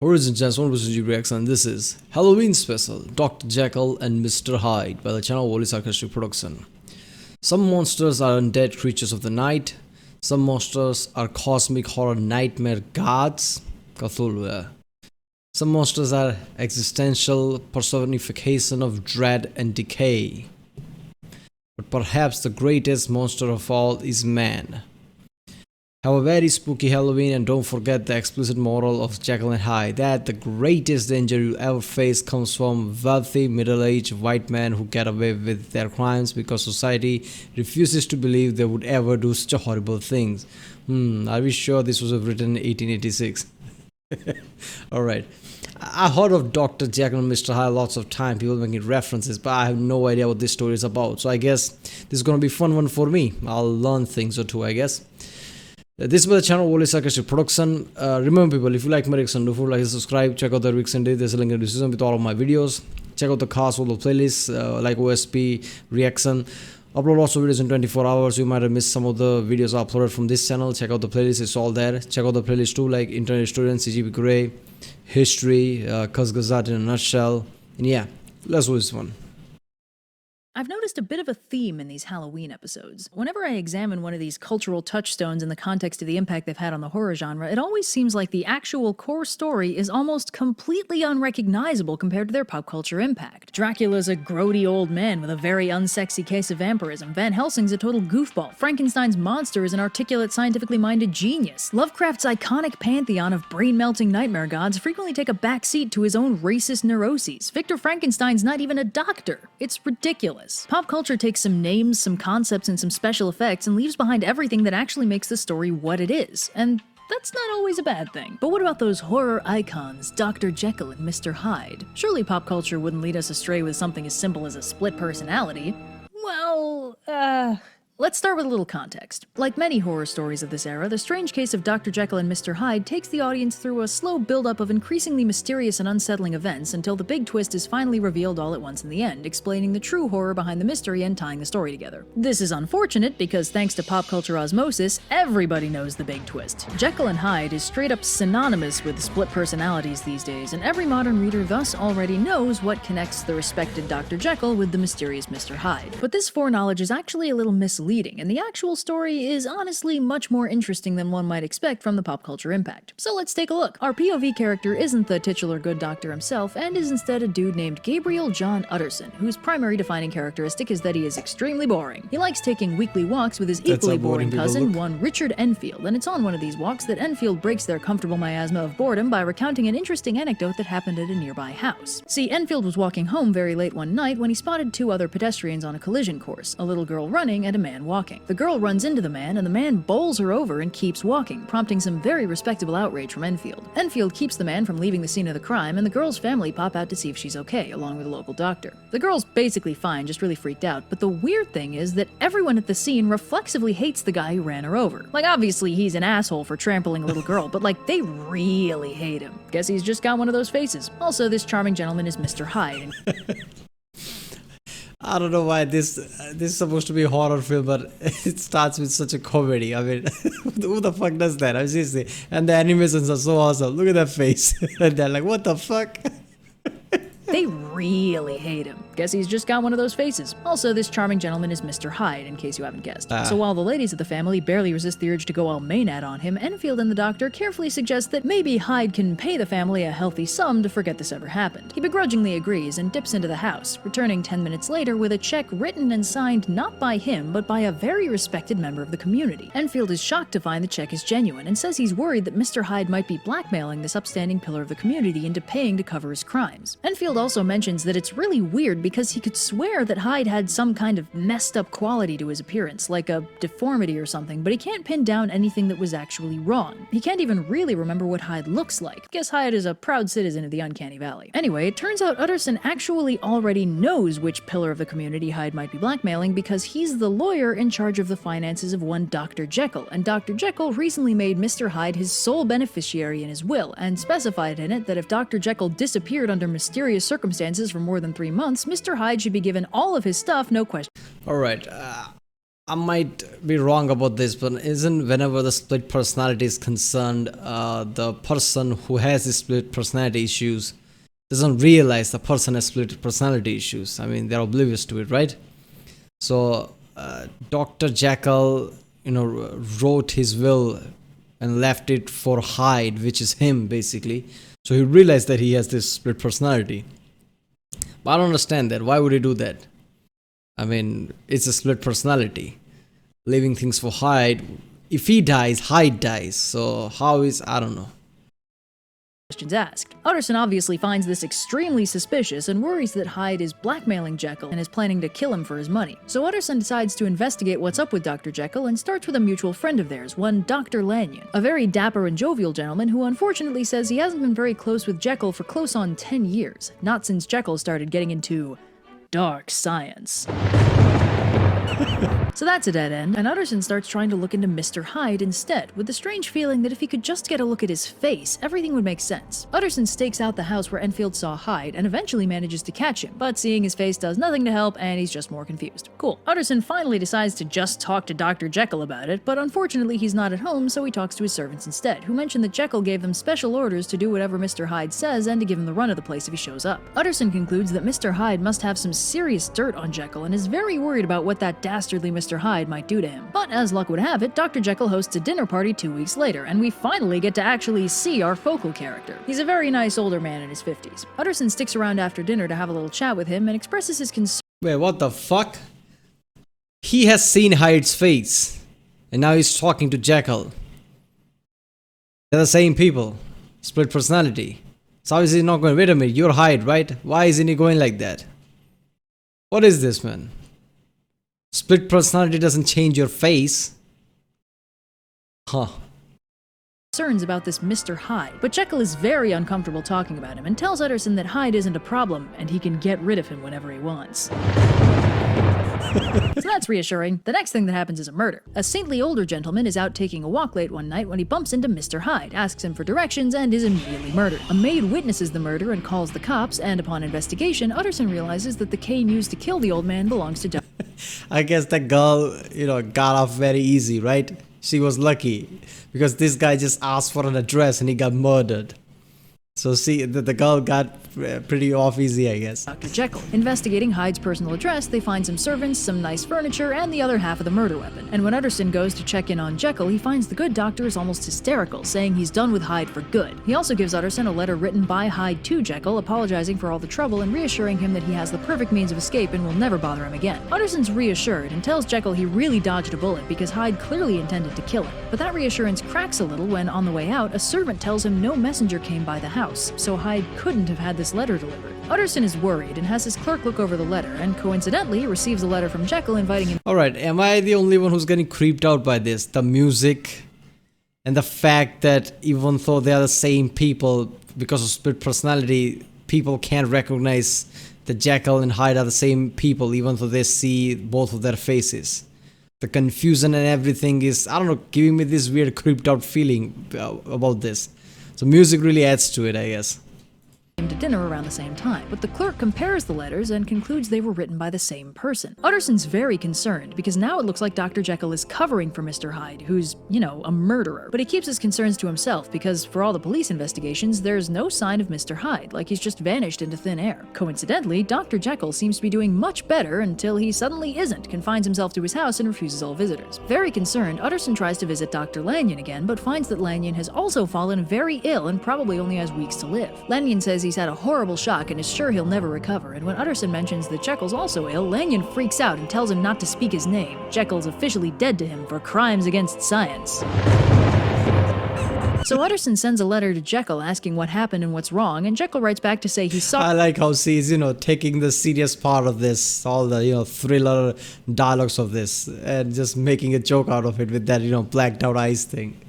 Origin Chance 1% reaction. This is Halloween special Dr. Jekyll and Mr. Hyde by the channel Sarcastic production. Some monsters are undead creatures of the night. Some monsters are cosmic horror nightmare gods. Cthulhu. Some monsters are existential personification of dread and decay. But perhaps the greatest monster of all is man. Have a very spooky Halloween, and don't forget the explicit moral of Jekyll and Hyde that the greatest danger you'll ever face comes from wealthy middle-aged white men who get away with their crimes because society refuses to believe they would ever do such horrible things. Are we sure this was written in 1886? Alright. I heard of Dr. Jekyll and Mr. Hyde lots of time, people making references, but I have no idea what this story is about. So I guess this is gonna be a fun one for me. I'll learn things or two, I guess. This is the channel Sarcastic production. Remember people, if you like my reaction, don't forget to subscribe, check out the reaction day, there's a link in the description with all of my videos. Check out the cast, all the playlists, like OSP, reaction. Upload lots of videos in 24 hours. You might have missed some of the videos I uploaded from this channel. Check out the playlist, it's all there. Check out the playlist too, like Internet Historian, CGP Grey, History, Kazgazat in a nutshell. And yeah, let's do this one. I've noticed a bit of a theme in these Halloween episodes. Whenever I examine one of these cultural touchstones in the context of the impact they've had on the horror genre, it always seems like the actual core story is almost completely unrecognizable compared to their pop culture impact. Dracula's a grody old man with a very unsexy case of vampirism. Van Helsing's a total goofball. Frankenstein's monster is an articulate, scientifically minded genius. Lovecraft's iconic pantheon of brain-melting nightmare gods frequently take a backseat to his own racist neuroses. Victor Frankenstein's not even a doctor. It's ridiculous. Pop culture takes some names, some concepts, and some special effects and leaves behind everything that actually makes the story what it is. And that's not always a bad thing. But what about those horror icons, Dr. Jekyll and Mr. Hyde? Surely pop culture wouldn't lead us astray with something as simple as a split personality. Well, let's start with a little context. Like many horror stories of this era, the strange case of Dr. Jekyll and Mr. Hyde takes the audience through a slow buildup of increasingly mysterious and unsettling events until the big twist is finally revealed all at once in the end, explaining the true horror behind the mystery and tying the story together. This is unfortunate because thanks to pop culture osmosis, everybody knows the big twist. Jekyll and Hyde is straight up synonymous with split personalities these days, and every modern reader thus already knows what connects the respected Dr. Jekyll with the mysterious Mr. Hyde. But this foreknowledge is actually a little misleading, and the actual story is honestly much more interesting than one might expect from the pop culture impact. So let's take a look. Our POV character isn't the titular good doctor himself, and is instead a dude named Gabriel John Utterson, whose primary defining characteristic is that he is extremely boring. He likes taking weekly walks with his equally boring cousin, one Richard Enfield, and it's on one of these walks that Enfield breaks their comfortable miasma of boredom by recounting an interesting anecdote that happened at a nearby house. See, Enfield was walking home very late one night when he spotted two other pedestrians on a collision course, a little girl running and a man walking. The girl runs into the man, and the man bowls her over and keeps walking, prompting some very respectable outrage from Enfield. Enfield keeps the man from leaving the scene of the crime, and the girl's family pop out to see if she's okay, along with a local doctor. The girl's basically fine, just really freaked out, but the weird thing is that everyone at the scene reflexively hates the guy who ran her over. Like, obviously he's an asshole for trampling a little girl, but like, they really hate him. Guess he's just got one of those faces. Also, this charming gentleman is Mr. Hyde. I don't know why this is supposed to be a horror film, but it starts with such a comedy. I mean, who the fuck does that? I'm seriously. And the animations are so awesome. Look at that face. And they're like, what the fuck? They really hate him. Guess he's just got one of those faces. Also, this charming gentleman is Mr. Hyde, in case you haven't guessed. So while the ladies of the family barely resist the urge to go all Maynard on him, Enfield and the doctor carefully suggest that maybe Hyde can pay the family a healthy sum to forget this ever happened. He begrudgingly agrees and dips into the house, returning 10 minutes later with a check written and signed not by him, but by a very respected member of the community. Enfield is shocked to find the check is genuine and says he's worried that Mr. Hyde might be blackmailing this upstanding pillar of the community into paying to cover his crimes. Enfield also mentions that it's really weird because he could swear that Hyde had some kind of messed up quality to his appearance, like a deformity or something, but he can't pin down anything that was actually wrong. He can't even really remember what Hyde looks like. Guess Hyde is a proud citizen of the Uncanny Valley. Anyway, it turns out Utterson actually already knows which pillar of the community Hyde might be blackmailing because he's the lawyer in charge of the finances of one Dr. Jekyll, and Dr. Jekyll recently made Mr. Hyde his sole beneficiary in his will, and specified in it that if Dr. Jekyll disappeared under mysterious circumstances for more than 3 months, Mr. Hyde should be given all of his stuff, no question. Alright, I might be wrong about this, but isn't whenever the split personality is concerned, the person who has the split personality issues doesn't realize the person has split personality issues. I mean, they're oblivious to it, right? So, Dr. Jekyll, wrote his will and left it for Hyde, which is him basically. So he realized that he has this split personality. But I don't understand that. Why would he do that? I mean, it's a split personality. Leaving things for Hyde. If he dies, Hyde dies. So how is, I don't know. Questions asked. Utterson obviously finds this extremely suspicious and worries that Hyde is blackmailing Jekyll and is planning to kill him for his money. So Utterson decides to investigate what's up with Dr. Jekyll and starts with a mutual friend of theirs, one Dr. Lanyon, a very dapper and jovial gentleman who unfortunately says he hasn't been very close with Jekyll for close on 10 years, not since Jekyll started getting into dark science. So that's a dead end, and Utterson starts trying to look into Mr. Hyde instead, with the strange feeling that if he could just get a look at his face, everything would make sense. Utterson stakes out the house where Enfield saw Hyde, and eventually manages to catch him, but seeing his face does nothing to help, and he's just more confused. Cool. Utterson finally decides to just talk to Dr. Jekyll about it, but unfortunately he's not at home, so he talks to his servants instead, who mention that Jekyll gave them special orders to do whatever Mr. Hyde says and to give him the run of the place if he shows up. Utterson concludes that Mr. Hyde must have some serious dirt on Jekyll and is very worried about what that dastardly Mr. Hyde might do to him. But as luck would have it, Dr. Jekyll hosts a dinner party 2 weeks later, and we finally get to actually see our focal character. He's a very nice older man in his 50s. Utterson sticks around after dinner to have a little chat with him and expresses his concern. Wait, what the fuck? He has seen Hyde's face, and now he's talking to Jekyll. They're the same people. Split personality. So how is he not going, wait a minute, you're Hyde, right? Why isn't he going like that? What is this, man? Split personality doesn't change your face. Huh. Concerns about this Mr. Hyde, but Jekyll is very uncomfortable talking about him and tells Utterson that Hyde isn't a problem and he can get rid of him whenever he wants. So that's reassuring. The next thing that happens is a murder. A saintly older gentleman is out taking a walk late one night when he bumps into Mr. Hyde, asks him for directions, and is immediately murdered. A maid witnesses the murder and calls the cops, and upon investigation, Utterson realizes that the cane used to kill the old man belongs to Jekyll. I guess the girl, got off very easy, right? She was lucky because this guy just asked for an address and he got murdered. So see, the girl got pretty off easy, I guess. Dr. Jekyll. Investigating Hyde's personal address, they find some servants, some nice furniture, and the other half of the murder weapon. And when Utterson goes to check in on Jekyll, he finds the good doctor is almost hysterical, saying he's done with Hyde for good. He also gives Utterson a letter written by Hyde to Jekyll, apologizing for all the trouble and reassuring him that he has the perfect means of escape and will never bother him again. Utterson's reassured and tells Jekyll he really dodged a bullet because Hyde clearly intended to kill him. But that reassurance cracks a little when, on the way out, a servant tells him no messenger came by the house, so Hyde couldn't have had this letter delivered. Utterson is worried and has his clerk look over the letter, and coincidentally receives a letter from Jekyll inviting him. Alright, am I the only one who's getting creeped out by this? The music and the fact that even though they are the same people, because of split personality, people can't recognize that Jekyll and Hyde are the same people even though they see both of their faces. The confusion and everything is, I don't know, giving me this weird creeped out feeling about this. So music really adds to it, I guess. To dinner around the same time, but the clerk compares the letters and concludes they were written by the same person. Utterson's very concerned because now it looks like Dr. Jekyll is covering for Mr. Hyde, who's, a murderer. But he keeps his concerns to himself because for all the police investigations, there's no sign of Mr. Hyde, like he's just vanished into thin air. Coincidentally, Dr. Jekyll seems to be doing much better until he suddenly isn't, confines himself to his house and refuses all visitors. Very concerned, Utterson tries to visit Dr. Lanyon again, but finds that Lanyon has also fallen very ill and probably only has weeks to live. Lanyon says he's had a horrible shock and is sure he'll never recover, and when Utterson mentions that Jekyll's also ill, Lanyon freaks out and tells him not to speak his name. Jekyll's officially dead to him for crimes against science. So Utterson sends a letter to Jekyll asking what happened and what's wrong, and Jekyll writes back to say he's sorry. I like how she's, taking the serious part of this, all the, thriller dialogues of this, and just making a joke out of it with that, blacked out eyes thing.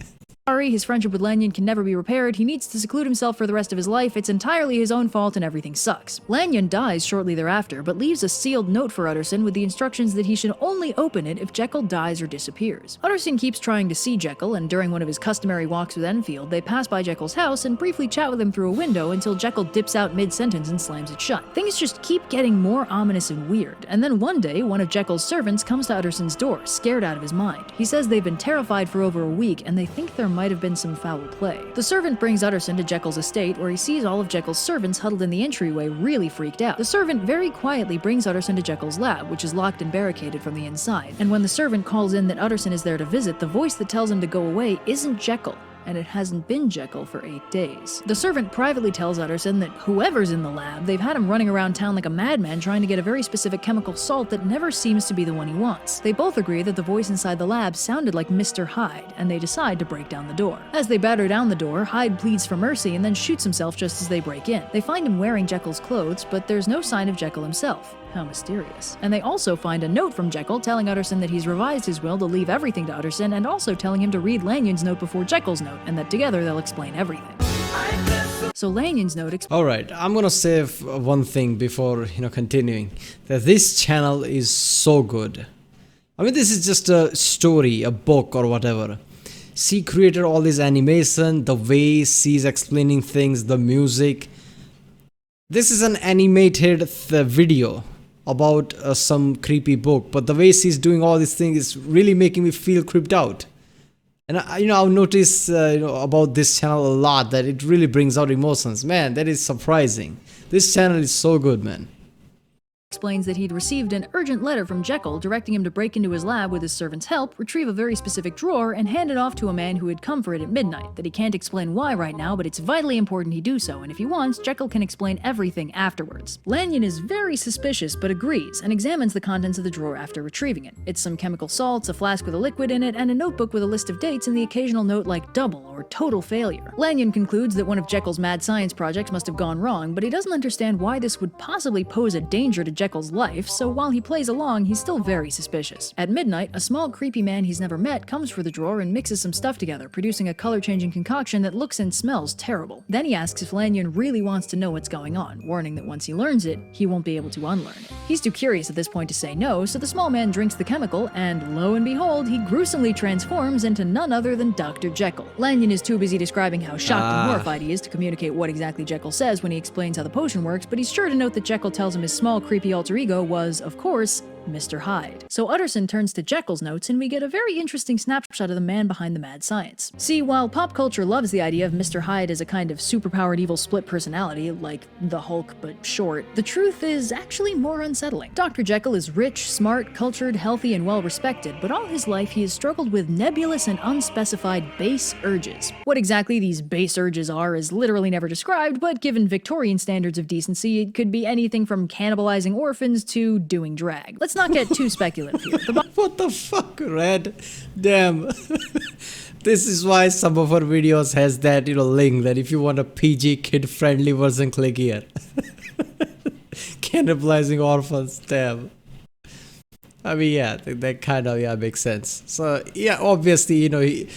sorry, his friendship with Lanyon can never be repaired, he needs to seclude himself for the rest of his life, it's entirely his own fault and everything sucks. Lanyon dies shortly thereafter, but leaves a sealed note for Utterson with the instructions that he should only open it if Jekyll dies or disappears. Utterson keeps trying to see Jekyll, and during one of his customary walks with Enfield, they pass by Jekyll's house and briefly chat with him through a window until Jekyll dips out mid-sentence and slams it shut. Things just keep getting more ominous and weird, and then one day, one of Jekyll's servants comes to Utterson's door, scared out of his mind. He says they've been terrified for over a week, and they think there might have been some foul play. The servant brings Utterson to Jekyll's estate, where he sees all of Jekyll's servants huddled in the entryway, really freaked out. The servant very quietly brings Utterson to Jekyll's lab, which is locked and barricaded from the inside. And when the servant calls in that Utterson is there to visit, the voice that tells him to go away isn't Jekyll, and it hasn't been Jekyll for 8 days. The servant privately tells Utterson that whoever's in the lab, they've had him running around town like a madman trying to get a very specific chemical salt that never seems to be the one he wants. They both agree that the voice inside the lab sounded like Mr. Hyde, and they decide to break down the door. As they batter down the door, Hyde pleads for mercy and then shoots himself just as they break in. They find him wearing Jekyll's clothes, but there's no sign of Jekyll himself. How mysterious. And they also find a note from Jekyll telling Utterson that he's revised his will to leave everything to Utterson, and also telling him to read Lanyon's note before Jekyll's note, and that together they'll explain everything. So Lanyon's note Alright, I'm gonna say one thing before, continuing. That this channel is so good. I mean, this is just a story, a book or whatever. She created all this animation, the way she's explaining things, the music. This is an animated video about some creepy book, but the way she's doing all these things is really making me feel creeped out. And I've noticed about this channel a lot, that it really brings out emotions. Man, that is surprising. This channel is so good, man. explains that he'd received an urgent letter from Jekyll directing him to break into his lab with his servant's help, retrieve a very specific drawer, and hand it off to a man who had come for it at midnight, that he can't explain why right now, but it's vitally important he do so, and if he wants, Jekyll can explain everything afterwards. Lanyon is very suspicious, but agrees, and examines the contents of the drawer after retrieving it. It's some chemical salts, a flask with a liquid in it, and a notebook with a list of dates and the occasional note like double or total failure. Lanyon concludes that one of Jekyll's mad science projects must have gone wrong, but he doesn't understand why this would possibly pose a danger to Jekyll's life, so while he plays along, he's still very suspicious. At midnight, a small creepy man he's never met comes for the drawer and mixes some stuff together, producing a color-changing concoction that looks and smells terrible. Then he asks if Lanyon really wants to know what's going on, warning that once he learns it, he won't be able to unlearn it. He's too curious at this point to say no, so the small man drinks the chemical, and lo and behold, he gruesomely transforms into none other than Dr. Jekyll. Lanyon is too busy describing how shocked and horrified he is to communicate what exactly Jekyll says when he explains how the potion works, but he's sure to note that Jekyll tells him his small, creepy alter ego was, of course, Mr. Hyde. So Utterson turns to Jekyll's notes, and we get a very interesting snapshot of the man behind the mad science. See, while pop culture loves the idea of Mr. Hyde as a kind of superpowered evil split personality, like the Hulk but short, the truth is actually more unsettling. Dr. Jekyll is rich, smart, cultured, healthy, and well-respected, but all his life he has struggled with nebulous and unspecified base urges. What exactly these base urges are is literally never described, but given Victorian standards of decency, it could be anything from cannibalizing orphans to doing drag. Let's not get too speculative here. What the fuck, Red? Damn. This is why some of our videos has that, link that if you want a PG kid-friendly version, click here. Cannibalizing orphans, damn. I mean, yeah, that kind of, makes sense. So, yeah, obviously,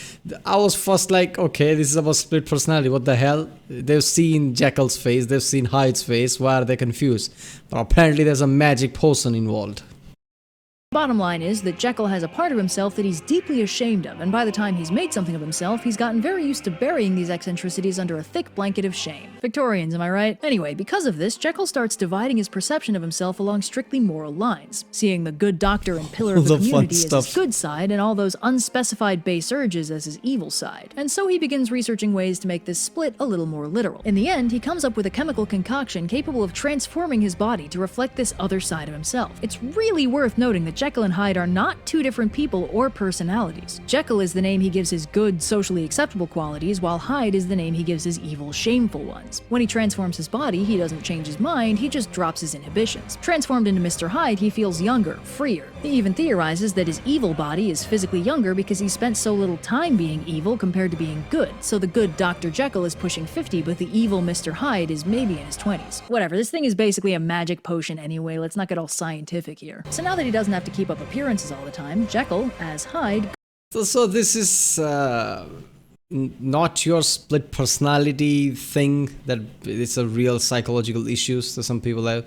I was first like, okay, this is about split personality, what the hell? They've seen Jekyll's face, they've seen Hyde's face, why are they confused? But apparently there's a magic potion involved. Bottom line is that Jekyll has a part of himself that he's deeply ashamed of, and by the time he's made something of himself, he's gotten very used to burying these eccentricities under a thick blanket of shame. Victorians, am I right? Anyway, because of this, Jekyll starts dividing his perception of himself along strictly moral lines, seeing the good doctor and pillar of the community as his good side, and all those unspecified base urges as his evil side. And so he begins researching ways to make this split a little more literal. In the end, he comes up with a chemical concoction capable of transforming his body to reflect this other side of himself. It's really worth noting that Jekyll and Hyde are not two different people or personalities. Jekyll is the name he gives his good, socially acceptable qualities, while Hyde is the name he gives his evil, shameful ones. When he transforms his body, he doesn't change his mind, he just drops his inhibitions. Transformed into Mr. Hyde, he feels younger, freer. He even theorizes that his evil body is physically younger because he spent so little time being evil compared to being good, so the good Dr. Jekyll is pushing 50, but the evil Mr. Hyde is maybe in his 20s. Whatever, this thing is basically a magic potion anyway, let's not get all scientific here. So now that he doesn't have to keep up appearances all the time, Jekyll, as Hyde, So this is not your split personality thing, that it's a real psychological issues that some people have.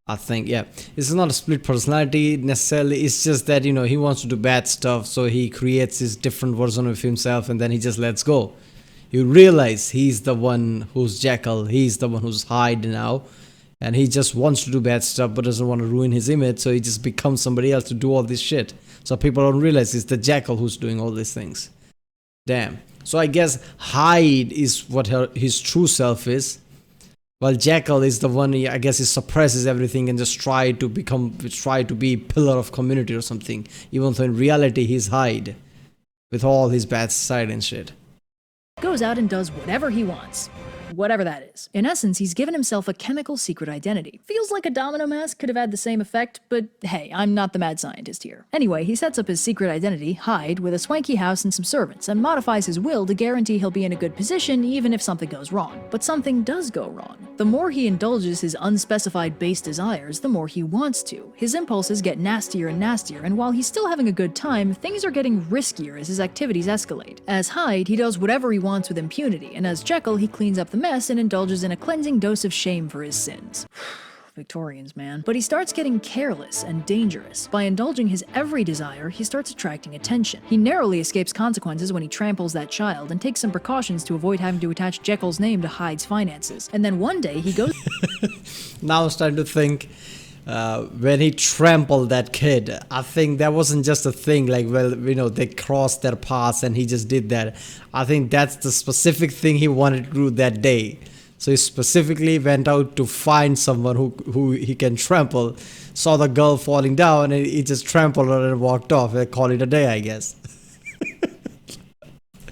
I think, yeah, it's not a split personality necessarily. It's just that, he wants to do bad stuff, so he creates his different version of himself, and then he just lets go. You realize he's the one who's Jekyll, he's the one who's Hyde now, and he just wants to do bad stuff but doesn't want to ruin his image, so he just becomes somebody else to do all this shit. So people don't realize it's the Jekyll who's doing all these things. Damn. So I guess Hyde is what his true self is, while Jekyll is the one, I guess, he suppresses everything and just try to be pillar of community or something, even though in reality he's Hyde with all his bad side and shit. Goes out and does whatever he wants. Whatever that is. In essence, he's given himself a chemical secret identity. Feels like a domino mask could have had the same effect, but hey, I'm not the mad scientist here. Anyway, he sets up his secret identity, Hyde, with a swanky house and some servants, and modifies his will to guarantee he'll be in a good position even if something goes wrong. But something does go wrong. The more he indulges his unspecified base desires, the more he wants to. His impulses get nastier and nastier, and while he's still having a good time, things are getting riskier as his activities escalate. As Hyde, he does whatever he wants with impunity, and as Jekyll, he cleans up the mess and indulges in a cleansing dose of shame for his sins. Victorians, man. But he starts getting careless and dangerous. By indulging his every desire, he starts attracting attention. He narrowly escapes consequences when he tramples that child and takes some precautions to avoid having to attach Jekyll's name to Hyde's finances. And then one day he goes... Now I'm starting to think, when he trampled that kid, I think that wasn't just a thing like, well, they crossed their paths and he just did that. I think that's the specific thing he wanted to do that day. So he specifically went out to find someone who he can trample, saw the girl falling down, and he just trampled her and walked off. They call it a day, I guess.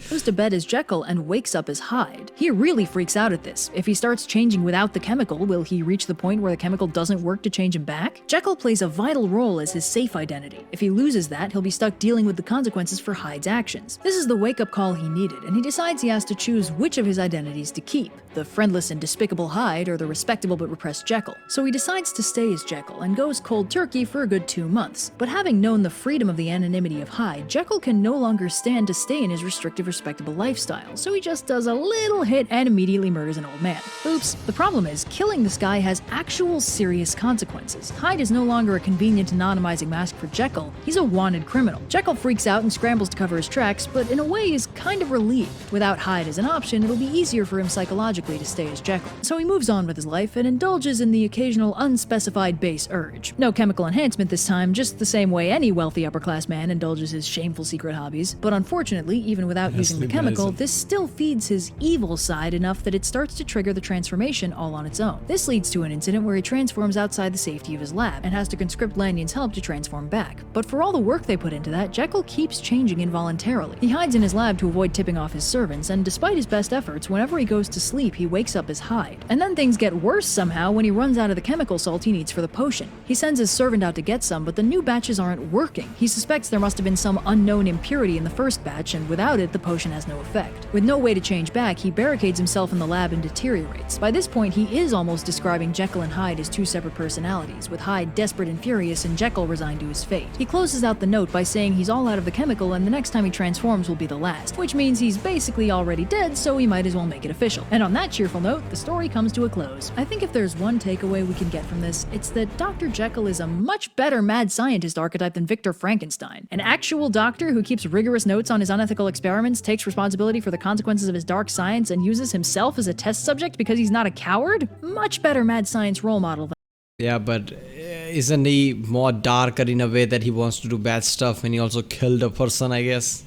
Goes to bed as Jekyll and wakes up as Hyde. He really freaks out at this. If he starts changing without the chemical, will he reach the point where the chemical doesn't work to change him back? Jekyll plays a vital role as his safe identity. If he loses that, he'll be stuck dealing with the consequences for Hyde's actions. This is the wake-up call he needed, and he decides he has to choose which of his identities to keep, the friendless and despicable Hyde or the respectable but repressed Jekyll. So he decides to stay as Jekyll and goes cold turkey for a good 2 months. But having known the freedom of the anonymity of Hyde, Jekyll can no longer stand to stay in his restrictive, respectable lifestyle, so he just does a little hit and immediately murders an old man. Oops. The problem is, killing this guy has actual serious consequences. Hyde is no longer a convenient anonymizing mask for Jekyll, he's a wanted criminal. Jekyll freaks out and scrambles to cover his tracks, but in a way is kind of relieved. Without Hyde as an option, it'll be easier for him psychologically to stay as Jekyll. So he moves on with his life and indulges in the occasional unspecified base urge. No chemical enhancement this time, just the same way any wealthy upper-class man indulges his shameful secret hobbies. But unfortunately, even without using the chemical, this still feeds his evil side enough that it starts to trigger the transformation all on its own. This leads to an incident where he transforms outside the safety of his lab and has to conscript Lanyon's help to transform back. But for all the work they put into that, Jekyll keeps changing involuntarily. He hides in his lab to avoid tipping off his servants, and despite his best efforts, whenever he goes to sleep, he wakes up as Hyde. And then things get worse somehow when he runs out of the chemical salt he needs for the potion. He sends his servant out to get some, but the new batches aren't working. He suspects there must have been some unknown impurity in the first batch, and without it, the potion has no effect. With no way to change back, he barricades himself in the lab and deteriorates. By this point, he is almost describing Jekyll and Hyde as two separate personalities, with Hyde desperate and furious and Jekyll resigned to his fate. He closes out the note by saying he's all out of the chemical and the next time he transforms will be the last, which means he's basically already dead, so he might as well make it official. And on that cheerful note, the story comes to a close. I think if there's one takeaway we can get from this, it's that Dr. Jekyll is a much better mad scientist archetype than Victor Frankenstein. An actual doctor who keeps rigorous notes on his unethical experiments, takes responsibility for the consequences of his dark science, and uses himself as a test subject because he's not a coward? Much better mad science role model than... Yeah, but isn't he more darker in a way that he wants to do bad stuff and he also killed a person, I guess?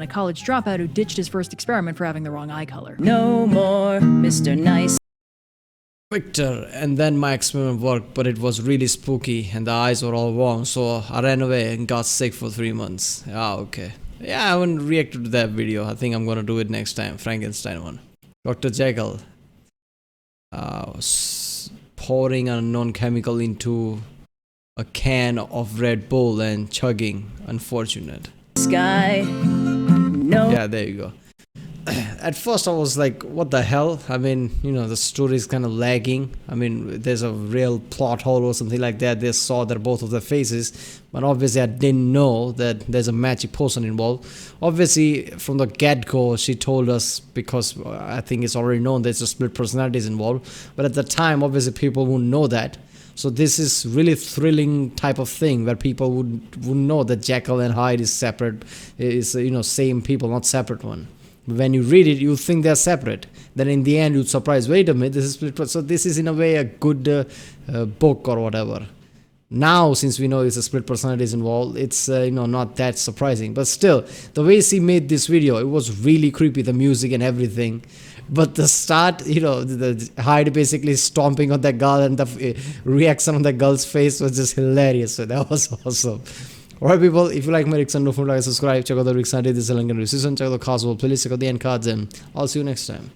a college dropout who ditched his first experiment for having the wrong eye color. No more Mr. Nice. Victor, and then my experiment worked, but it was really spooky and the eyes were all wrong, so I ran away and got sick for 3 months. Ah, okay. Yeah, I haven't reacted to that video. I think I'm gonna do it next time. Frankenstein one. Dr. Jekyll pouring an unknown chemical into a can of Red Bull and chugging. Unfortunate. Sky. No. Yeah, there you go. at first I was like, what the hell? I mean, the story is kind of lagging. I mean, there's a real plot hole or something like that. They saw that both of their faces, but obviously I didn't know that there's a magic potion involved. Obviously, from the get-go, she told us, because I think it's already known there's a split personalities involved. But at the time, obviously, people wouldn't know that. So this is really thrilling type of thing where people would know that Jekyll and Hyde is separate, is same people, not separate one. When you read it, you think they're separate. Then in the end, you'd surprise. Wait a minute, this is split. So this is in a way a good book or whatever. Now, since we know it's a split personalities involved, it's not that surprising. But still, the way she made this video, it was really creepy. The music and everything. But the start, the Hyde basically stomping on that girl and the reaction on that girl's face was just hilarious. So that was awesome. Alright people, if you like my reaction, don't forget to subscribe, check out the reaction, this is a link in the season, check out the cards, playlist, check out the end cards, and I'll see you next time.